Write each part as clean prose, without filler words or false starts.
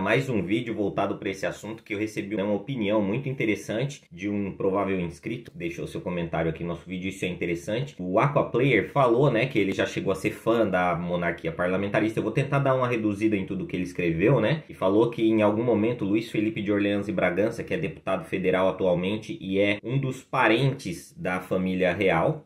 mais um vídeo voltado para esse assunto que eu recebi uma opinião muito interessante de um provável inscrito. Deixou seu comentário aqui no nosso vídeo, isso é interessante. O Aquaplayer falou, né, que ele já chegou a ser fã da monarquia parlamentarista. Eu vou tentar dar uma reduzida em tudo que ele escreveu, né? E falou que em algum momento Luiz Felipe de Orleans e Bragança, que é deputado federal atualmente e é um dos parentes da família real,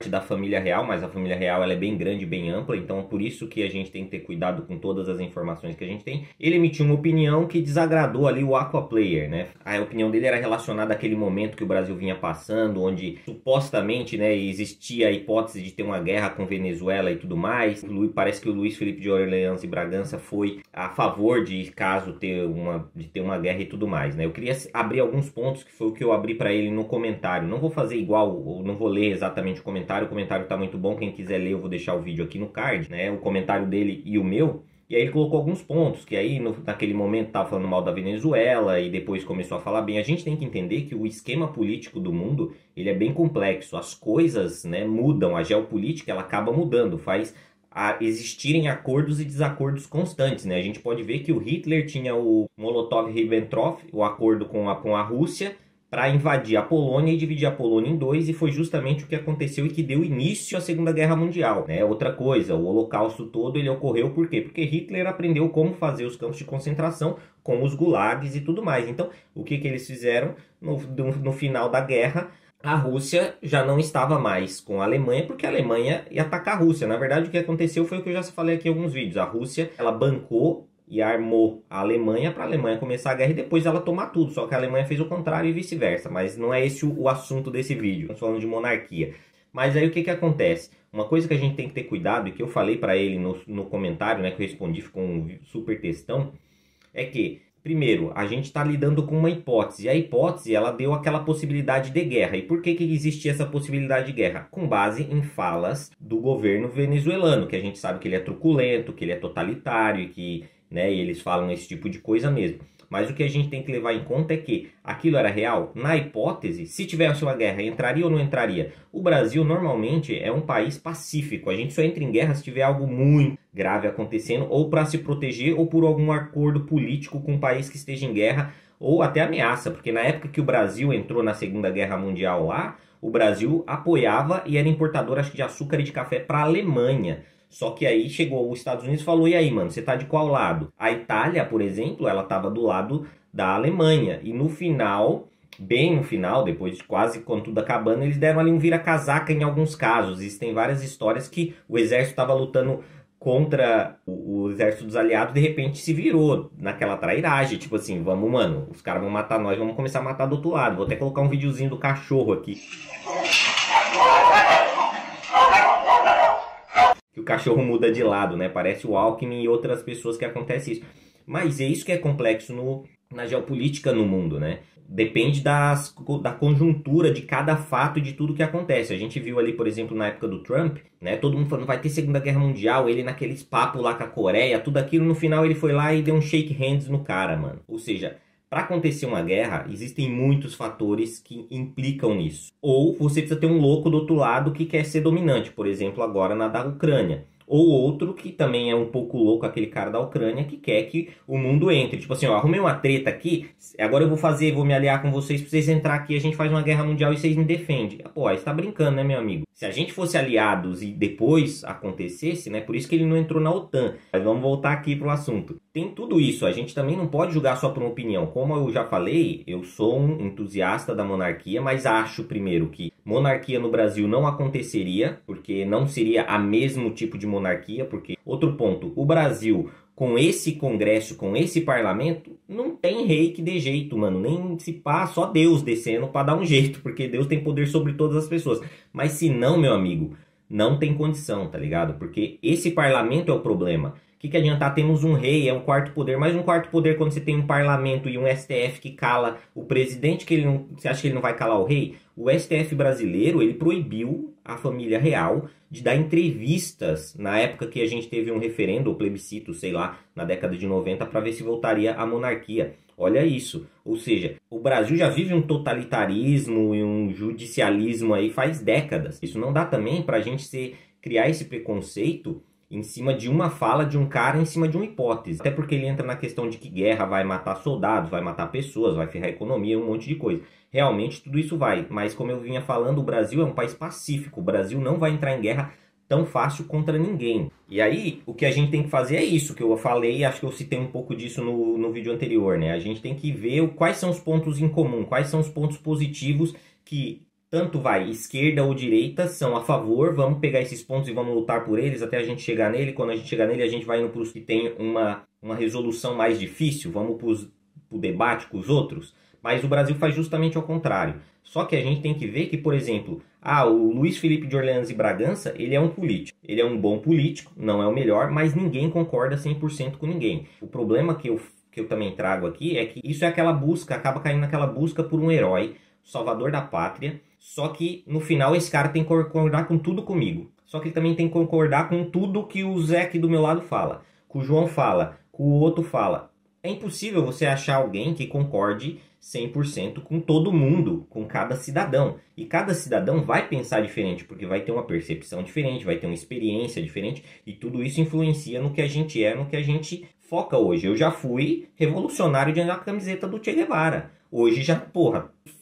mas a família real ela é bem grande, bem ampla, então por isso que a gente tem que ter cuidado com todas as informações que a gente tem. Ele emitiu uma opinião que desagradou ali o Aquaplayer, né? A opinião dele era relacionada àquele momento que o Brasil vinha passando, onde supostamente, né, existia a hipótese de ter uma guerra com Venezuela e tudo mais. Parece que o Luiz Felipe de Orleans e Bragança foi a favor de caso ter uma guerra e tudo mais, né? Eu queria abrir alguns pontos, que foi o que eu abri para ele no comentário. Não vou fazer igual, ou não vou ler exatamente o comentário tá muito bom. Quem quiser ler, eu vou deixar o vídeo aqui no card, né? O comentário dele e o meu. E aí ele colocou alguns pontos, que aí naquele momento estava falando mal da Venezuela e depois começou a falar bem. A gente tem que entender que o esquema político do mundo, ele é bem complexo. As coisas, né, mudam, a geopolítica ela acaba mudando, faz existirem acordos e desacordos constantes, né? A gente pode ver que o Hitler tinha o Molotov-Ribbentrop, o acordo com a Rússia, para invadir a Polônia e dividir a Polônia em dois, e foi justamente o que aconteceu e que deu início à Segunda Guerra Mundial, né? Outra coisa, o Holocausto todo ele ocorreu por quê? Porque Hitler aprendeu como fazer os campos de concentração com os gulags e tudo mais. Então, o que eles fizeram no final da guerra? A Rússia já não estava mais com a Alemanha, porque a Alemanha ia atacar a Rússia. Na verdade, o que aconteceu foi o que eu já falei aqui em alguns vídeos. A Rússia, ela bancou e armou a Alemanha para a Alemanha começar a guerra e depois ela tomar tudo. Só que a Alemanha fez o contrário e vice-versa. Mas não é esse o assunto desse vídeo. Estamos falando de monarquia. Mas aí o que acontece? Uma coisa que a gente tem que ter cuidado, e que eu falei para ele no comentário, né, que eu respondi, ficou um super textão, é que, primeiro, a gente está lidando com uma hipótese. E a hipótese, ela deu aquela possibilidade de guerra. E por que existia essa possibilidade de guerra? Com base em falas do governo venezuelano, que a gente sabe que ele é truculento, que ele é totalitário, que, né, e eles falam esse tipo de coisa mesmo. Mas o que a gente tem que levar em conta é que aquilo era real. Na hipótese, se tivesse uma guerra, entraria ou não entraria? O Brasil normalmente é um país pacífico. A gente só entra em guerra se tiver algo muito grave acontecendo, ou para se proteger, ou por algum acordo político com um país que esteja em guerra, ou até ameaça. Porque na época que o Brasil entrou na Segunda Guerra Mundial lá, o Brasil apoiava e era importador, acho que de açúcar e de café para a Alemanha. Só que aí chegou os Estados Unidos e falou, e aí, mano, você tá de qual lado? A Itália, por exemplo, ela tava do lado da Alemanha. E no final, bem no final, depois de quase quando tudo acabando, eles deram ali um vira-casaca em alguns casos. Existem várias histórias que o exército estava lutando contra o exército dos aliados, de repente se virou naquela trairagem, tipo assim, vamos, mano, os caras vão matar nós, vamos começar a matar do outro lado. Vou até colocar um videozinho do cachorro aqui. Que o cachorro muda de lado, né? Parece o Alckmin e outras pessoas que acontece isso. Mas é isso que é complexo na geopolítica no mundo, né? Depende da conjuntura de cada fato e de tudo que acontece. A gente viu ali, por exemplo, na época do Trump, né? Todo mundo falando, vai ter Segunda Guerra Mundial, ele naqueles papos lá com a Coreia, tudo aquilo, no final ele foi lá e deu um shake hands no cara, mano. Ou seja, para acontecer uma guerra, existem muitos fatores que implicam nisso. Ou você precisa ter um louco do outro lado que quer ser dominante, por exemplo, agora na da Ucrânia. Ou outro que também é um pouco louco, aquele cara da Ucrânia, que quer que o mundo entre. Tipo assim, ó, arrumei uma treta aqui, agora eu vou me aliar com vocês pra vocês entrar aqui, a gente faz uma guerra mundial e vocês me defendem. Pô, aí você tá brincando, né, meu amigo? Se a gente fosse aliados e depois acontecesse, né, por isso que ele não entrou na OTAN. Mas vamos voltar aqui pro assunto. Tem tudo isso, a gente também não pode julgar só por uma opinião. Como eu já falei, eu sou um entusiasta da monarquia, mas acho, primeiro, que monarquia no Brasil não aconteceria, porque não seria a mesmo tipo de monarquia, porque, outro ponto, o Brasil, com esse congresso, com esse parlamento, não tem rei que dê jeito, mano, nem se pá, só Deus descendo pra dar um jeito, porque Deus tem poder sobre todas as pessoas. Mas se não, meu amigo, não tem condição, tá ligado? Porque esse parlamento é o problema. O que adianta? Temos um rei, é um quarto poder, mas um quarto poder quando você tem um parlamento e um STF que cala o presidente, você acha que ele não vai calar o rei? O STF brasileiro, ele proibiu a família real de dar entrevistas na época que a gente teve um referendo ou plebiscito, sei lá, na década de 90, para ver se voltaria à monarquia. Olha isso. Ou seja, o Brasil já vive um totalitarismo e um judicialismo aí faz décadas. Isso não dá também para a gente criar esse preconceito em cima de uma fala de um cara, em cima de uma hipótese. Até porque ele entra na questão de que guerra vai matar soldados, vai matar pessoas, vai ferrar a economia, um monte de coisa. Realmente tudo isso vai, mas como eu vinha falando, o Brasil é um país pacífico, o Brasil não vai entrar em guerra tão fácil contra ninguém. E aí, o que a gente tem que fazer é isso, que eu falei, acho que eu citei um pouco disso no vídeo anterior, né? A gente tem que ver quais são os pontos em comum, quais são os pontos positivos que tanto vai esquerda ou direita são a favor, vamos pegar esses pontos e vamos lutar por eles até a gente chegar nele. Quando a gente chegar nele, a gente vai indo para os que tem uma resolução mais difícil, vamos para o debate com os outros. Mas o Brasil faz justamente ao contrário. Só que a gente tem que ver que, por exemplo, o Luiz Felipe de Orleans e Bragança, ele é um político. Ele é um bom político, não é o melhor, mas ninguém concorda 100% com ninguém. O problema que eu também trago aqui é que isso é aquela busca, acaba caindo naquela busca por um herói, salvador da pátria. Só que no final esse cara tem que concordar com tudo comigo. Só que ele também tem que concordar com tudo que o Zé aqui do meu lado fala, que o João fala, que o outro fala. É impossível você achar alguém que concorde 100% com todo mundo, com cada cidadão. E cada cidadão vai pensar diferente, porque vai ter uma percepção diferente, vai ter uma experiência diferente, e tudo isso influencia no que a gente é, no que a gente foca hoje. Eu já fui revolucionário de andar com a camiseta do Che Guevara. Hoje já,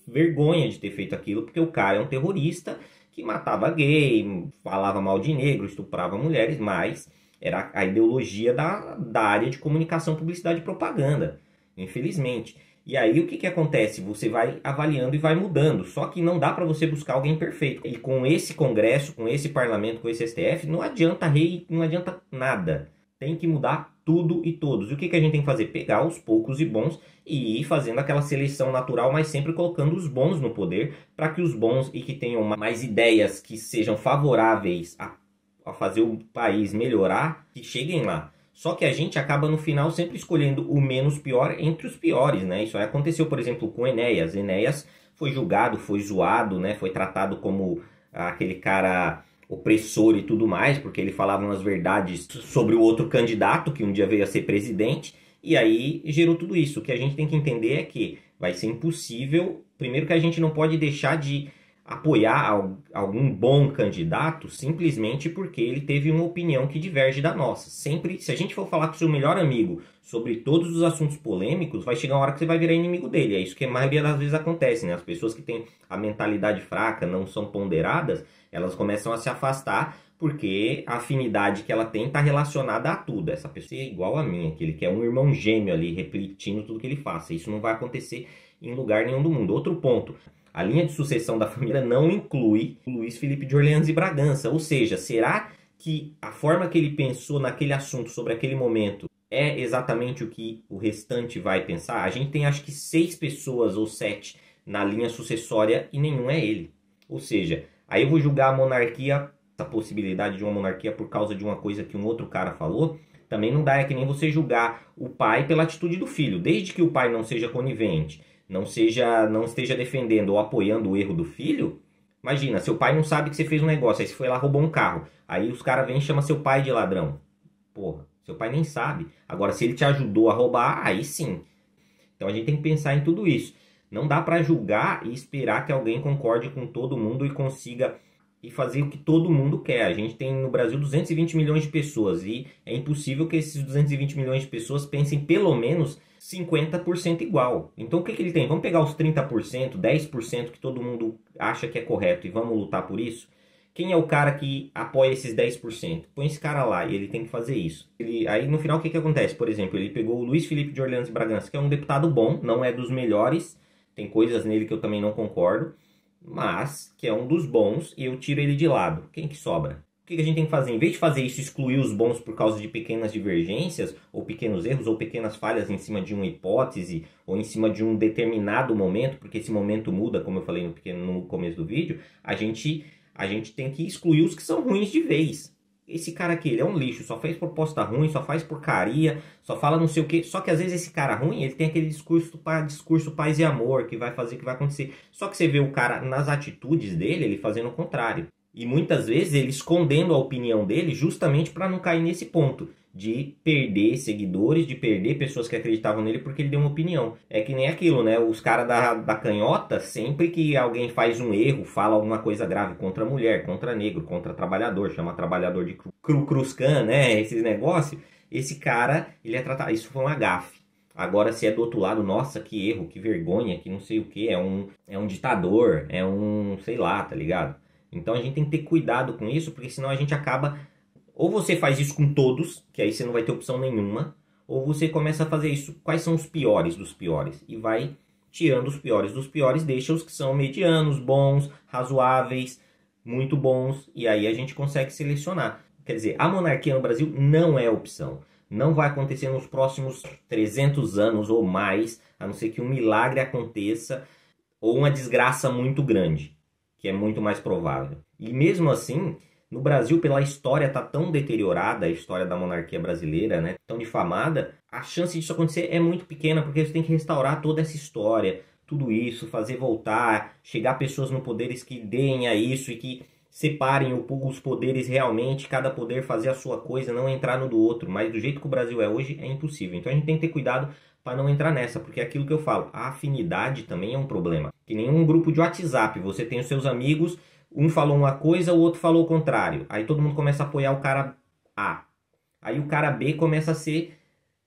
vergonha de ter feito aquilo, porque o cara é um terrorista que matava gay, falava mal de negro, estuprava mulheres, mas era a ideologia da área de comunicação, publicidade e propaganda, infelizmente. E aí o que acontece? Você vai avaliando e vai mudando, só que não dá para você buscar alguém perfeito. E com esse Congresso, com esse Parlamento, com esse STF, não adianta não adianta nada. Tem que mudar tudo e todos. E o que a gente tem que fazer? Pegar os poucos e bons e ir fazendo aquela seleção natural, mas sempre colocando os bons no poder, para que os bons e que tenham mais ideias que sejam favoráveis a fazer o país melhorar, que cheguem lá. Só que a gente acaba no final sempre escolhendo o menos pior entre os piores, né? Isso aí aconteceu, por exemplo, com Enéas. Enéas foi julgado, foi zoado, né? Foi tratado como aquele cara opressor e tudo mais, porque ele falava umas verdades sobre o outro candidato que um dia veio a ser presidente, e aí gerou tudo isso. O que a gente tem que entender é que vai ser impossível, primeiro que a gente não pode deixar de apoiar algum bom candidato simplesmente porque ele teve uma opinião que diverge da nossa. Sempre, se a gente for falar com o seu melhor amigo sobre todos os assuntos polêmicos, vai chegar uma hora que você vai virar inimigo dele. É isso que a maioria das vezes acontece, né? As pessoas que têm a mentalidade fraca, não são ponderadas, elas começam a se afastar porque a afinidade que ela tem está relacionada a tudo. Essa pessoa é igual a mim, aquele que é um irmão gêmeo ali, repetindo tudo que ele faça. Isso não vai acontecer em lugar nenhum do mundo. Outro ponto, a linha de sucessão da família não inclui o Luiz Felipe de Orleans e Bragança. Ou seja, será que a forma que ele pensou naquele assunto, sobre aquele momento, é exatamente o que o restante vai pensar? A gente tem acho que 6 pessoas ou 7 na linha sucessória e nenhum é ele. Ou seja, aí eu vou julgar a monarquia, a possibilidade de uma monarquia por causa de uma coisa que um outro cara falou. Também não dá, é que nem você julgar o pai pela atitude do filho. Desde que o pai não seja conivente, não esteja defendendo ou apoiando o erro do filho. Imagina, seu pai não sabe que você fez um negócio, aí você foi lá, roubou um carro. Aí os caras vêm e chamam seu pai de ladrão. Porra, seu pai nem sabe. Agora, se ele te ajudou a roubar, aí sim. Então a gente tem que pensar em tudo isso. Não dá para julgar e esperar que alguém concorde com todo mundo e consiga e fazer o que todo mundo quer. A gente tem no Brasil 220 milhões de pessoas e é impossível que esses 220 milhões de pessoas pensem pelo menos 50% igual. Então o que ele tem? Vamos pegar os 30%, 10% que todo mundo acha que é correto e vamos lutar por isso? Quem é o cara que apoia esses 10%? Põe esse cara lá e ele tem que fazer isso. Aí no final o que acontece? Por exemplo, ele pegou o Luiz Felipe de Orleans e Bragança, que é um deputado bom, não é dos melhores, tem coisas nele que eu também não concordo, mas que é um dos bons e eu tiro ele de lado. Quem que sobra? O que a gente tem que fazer? Em vez de fazer isso, excluir os bons por causa de pequenas divergências, ou pequenos erros, ou pequenas falhas em cima de uma hipótese, ou em cima de um determinado momento, porque esse momento muda, como eu falei no começo do vídeo, a gente tem que excluir os que são ruins de vez. Esse cara aqui, ele é um lixo, só fez proposta ruim, só faz porcaria, só fala não sei o quê. Só que às vezes esse cara ruim, ele tem aquele discurso paz e amor, que vai fazer o que vai acontecer. Só que você vê o cara, nas atitudes dele, ele fazendo o contrário. E muitas vezes ele escondendo a opinião dele justamente para não cair nesse ponto de perder seguidores, de perder pessoas que acreditavam nele porque ele deu uma opinião. É que nem aquilo, né? Os caras da canhota, sempre que alguém faz um erro, fala alguma coisa grave contra a mulher, contra negro, contra trabalhador, chama trabalhador de Cruz-Can, né? Esses negócios, esse cara, ele é tratado... Isso foi uma gafe. Agora, se é do outro lado, nossa, que erro, que vergonha, que não sei o que, é um ditador, é um, sei lá, tá ligado? Então a gente tem que ter cuidado com isso, porque senão a gente acaba... Ou você faz isso com todos, que aí você não vai ter opção nenhuma, ou você começa a fazer isso, quais são os piores dos piores, e vai tirando os piores dos piores, deixa os que são medianos, bons, razoáveis, muito bons, e aí a gente consegue selecionar. Quer dizer, a monarquia no Brasil não é opção. Não vai acontecer nos próximos 300 anos ou mais, a não ser que um milagre aconteça, ou uma desgraça muito grande, que é muito mais provável. E mesmo assim, no Brasil, pela história tá tão deteriorada, a história da monarquia brasileira, né, tão difamada, a chance disso acontecer é muito pequena, porque você tem que restaurar toda essa história, tudo isso, fazer voltar, chegar pessoas no poderes que deem a isso e que separem os poderes realmente, cada poder fazer a sua coisa, não entrar no do outro. Mas do jeito que o Brasil é hoje, é impossível. Então a gente tem que ter cuidado para não entrar nessa, porque é aquilo que eu falo, a afinidade também é um problema. Que nem um grupo de WhatsApp, você tem os seus amigos, um falou uma coisa, o outro falou o contrário. Aí todo mundo começa a apoiar o cara A. Aí o cara B começa a ser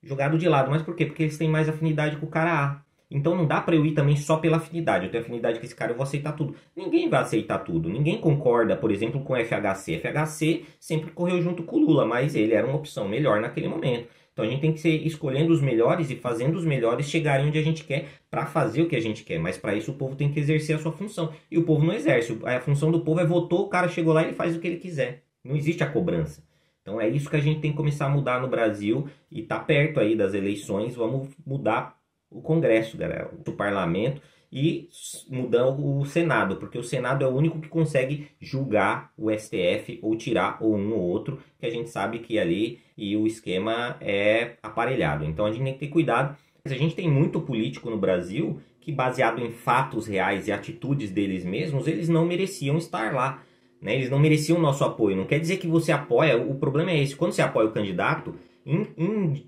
jogado de lado. Mas por quê? Porque eles têm mais afinidade com o cara A. Então não dá para eu ir também só pela afinidade. Eu tenho afinidade com esse cara, eu vou aceitar tudo. Ninguém vai aceitar tudo. Ninguém concorda, por exemplo, com o FHC. FHC sempre correu junto com o Lula, mas ele era uma opção melhor naquele momento. Então a gente tem que ser escolhendo os melhores e fazendo os melhores chegarem onde a gente quer para fazer o que a gente quer. Mas para isso o povo tem que exercer a sua função. E o povo não exerce. A função do povo é votou, o cara chegou lá e ele faz o que ele quiser. Não existe a cobrança. Então é isso que a gente tem que começar a mudar no Brasil. E tá perto aí das eleições. Vamos mudar o Congresso, galera. O parlamento. E mudar o Senado, porque o Senado é o único que consegue julgar o STF ou tirar ou um ou outro, que a gente sabe que ali e o esquema é aparelhado. Então a gente tem que ter cuidado. Mas a gente tem muito político no Brasil que, baseado em fatos reais e atitudes deles mesmos, eles não mereciam estar lá, né? Eles não mereciam o nosso apoio. Não quer dizer que você apoia, o problema é esse. Quando você apoia o candidato,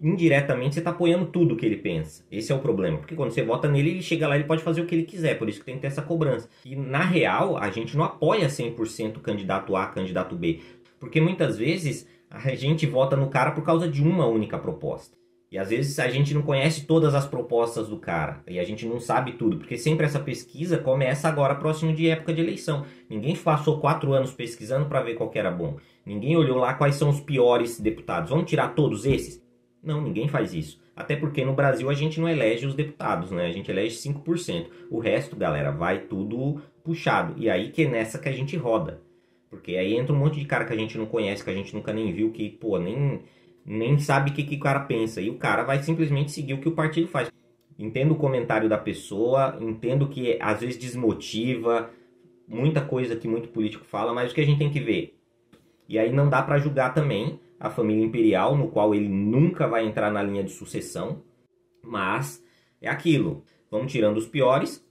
indiretamente você está apoiando tudo que ele pensa. Esse é o problema, porque quando você vota nele, ele chega lá e ele pode fazer o que ele quiser, por isso que tem que ter essa cobrança. E na real, a gente não apoia 100% o candidato A, candidato B, porque muitas vezes a gente vota no cara por causa de uma única proposta. E às vezes a gente não conhece todas as propostas do cara, e a gente não sabe tudo, porque sempre essa pesquisa começa agora próximo de época de eleição. Ninguém passou 4 anos pesquisando para ver qual que era bom. Ninguém olhou lá quais são os piores deputados. Vamos tirar todos esses? Não, ninguém faz isso. Até porque no Brasil a gente não elege os deputados, né? A gente elege 5%. O resto, galera, vai tudo puxado. E aí que é nessa que a gente roda. Porque aí entra um monte de cara que a gente não conhece, que a gente nunca nem viu, que, pô, nem sabe o que o cara pensa. E o cara vai simplesmente seguir o que o partido faz. Entendo o comentário da pessoa, entendo que às vezes desmotiva, muita coisa que muito político fala, mas o que a gente tem que ver? E aí não dá para julgar também a família imperial, no qual ele nunca vai entrar na linha de sucessão, mas é aquilo. Vamos tirando os piores,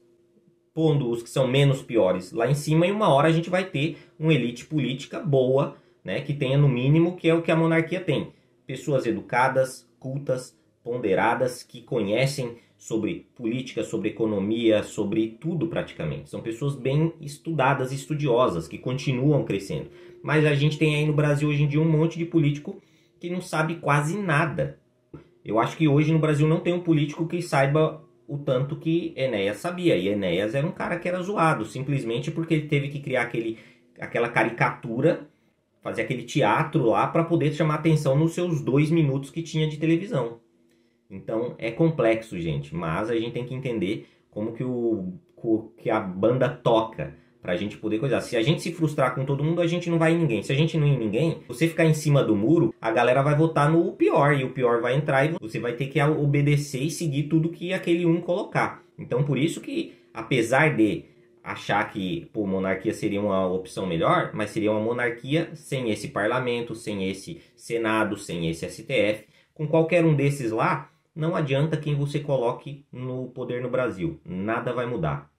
pondo os que são menos piores lá em cima, e uma hora a gente vai ter uma elite política boa, né, que tenha no mínimo que é o que a monarquia tem. Pessoas educadas, cultas, ponderadas, que conhecem sobre política, sobre economia, sobre tudo praticamente. São pessoas bem estudadas, estudiosas, que continuam crescendo. Mas a gente tem aí no Brasil hoje em dia um monte de político que não sabe quase nada. Eu acho que hoje no Brasil não tem um político que saiba o tanto que Enéas sabia. E Enéas era um cara que era zoado, simplesmente porque ele teve que criar aquela caricatura, fazer aquele teatro lá para poder chamar atenção nos seus 2 minutos que tinha de televisão. Então é complexo, gente, mas a gente tem que entender como que a banda toca pra gente poder coisar. Se a gente se frustrar com todo mundo, a gente não vai em ninguém. Se a gente não ir em ninguém, você ficar em cima do muro, a galera vai votar no pior, e o pior vai entrar e você vai ter que obedecer e seguir tudo que aquele um colocar. Então por isso que, apesar de achar que monarquia seria uma opção melhor, mas seria uma monarquia sem esse parlamento, sem esse senado, sem esse STF. Com qualquer um desses lá, não adianta quem você coloque no poder no Brasil. Nada vai mudar.